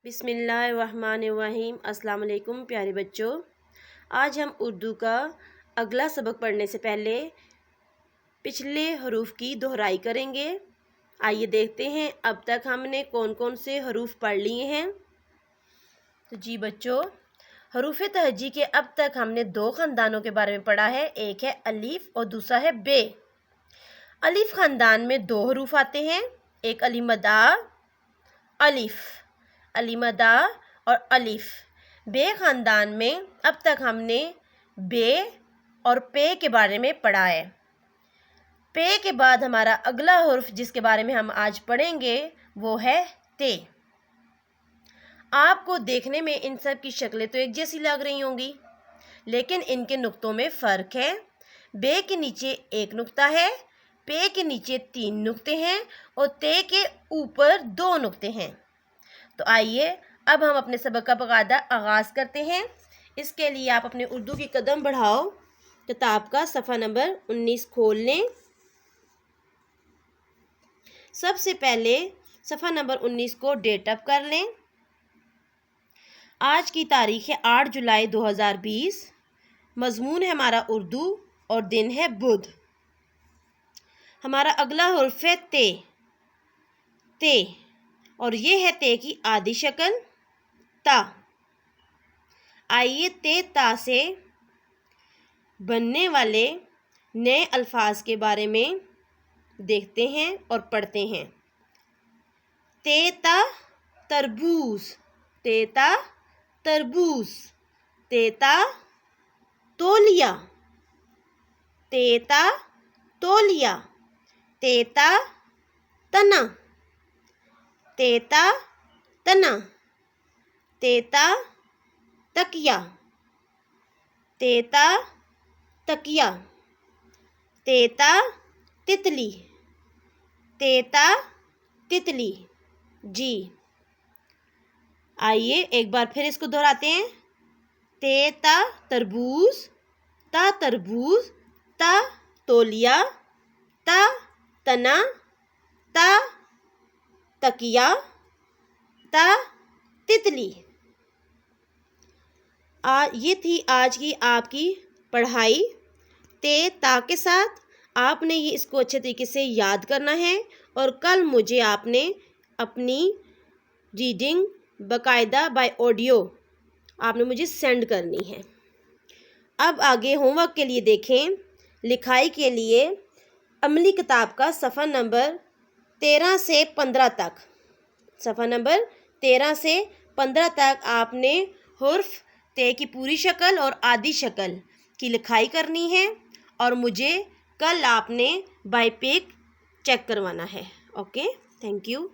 بسم اللہ الرحمن الرحیم۔ السلام علیکم پیارے بچوں، آج ہم اردو کا اگلا سبق پڑھنے سے پہلے پچھلے حروف کی دہرائی کریں گے۔ آئیے دیکھتے ہیں اب تک ہم نے کون کون سے حروف پڑھ لیے ہیں۔ تو جی بچوں، حروف تہجی کے اب تک ہم نے دو خاندانوں کے بارے میں پڑھا ہے، ایک ہے الف اور دوسرا ہے بے۔ الف خاندان میں دو حروف آتے ہیں، ایک علی مدہ الف، علی مدہ اور الف۔ بے خاندان میں اب تک ہم نے بے اور پے کے بارے میں پڑھا ہے۔ پے کے بعد ہمارا اگلا حرف جس کے بارے میں ہم آج پڑھیں گے وہ ہے تے۔ آپ کو دیکھنے میں ان سب کی شکلیں تو ایک جیسی لگ رہی ہوں گی، لیکن ان کے نقطوں میں فرق ہے۔ بے کے نیچے ایک نقطہ ہے، پے کے نیچے 3 نقطے ہیں اور تے کے اوپر 2 نقطے ہیں۔ تو آئیے اب ہم اپنے سبق کا باقاعدہ آغاز کرتے ہیں۔ اس کے لیے آپ اپنے اردو کی قدم بڑھاؤ کتاب کا صفحہ نمبر 19 کھول لیں۔ سب سے پہلے صفحہ نمبر 19 کو ڈیٹ اپ کر لیں۔ آج کی تاریخ ہے 8 جولائی 2020۔ مضمون ہے ہمارا اردو اور دن ہے بدھ۔ ہمارا اگلا حرف ہے تے۔ تے اور یہ ہے تے کی آدھی شکل تا۔ آئیے تے تا سے بننے والے نئے الفاظ کے بارے میں دیکھتے ہیں اور پڑھتے ہیں۔ تیتا تربوز، تیتا تربوز، تیتا تولیا، تیتا تولیا، تیتا تنا، تیتا تنا، تیتا تکیا، تیتا تکیا، تیتا تتلی، تیتا تتلی۔ جی آئیے ایک بار پھر اس کو دہراتے ہیں۔ تیتا تربوز، تا تربوز، تا تولیا، تا تنا، تا تکیا، تا تتلی۔ یہ تھی آج کی آپ کی پڑھائی۔ تے تا کے ساتھ آپ نے اس کو اچھے طریقے سے یاد کرنا ہے اور کل مجھے آپ نے اپنی ریڈنگ باقاعدہ بائی آڈیو آپ نے مجھے سینڈ کرنی ہے۔ اب آگے ہوم ورک کے لیے دیکھیں۔ لکھائی کے لیے عملی کتاب کا صفحہ نمبر 13 سے 15 تک، صفحہ نمبر 13 سے 15 تک آپ نے حرف تے کی پوری شکل اور آدھی شکل کی لکھائی کرنی ہے اور مجھے کل آپ نے بائی پیک چیک کروانا ہے۔ Okay, thank you.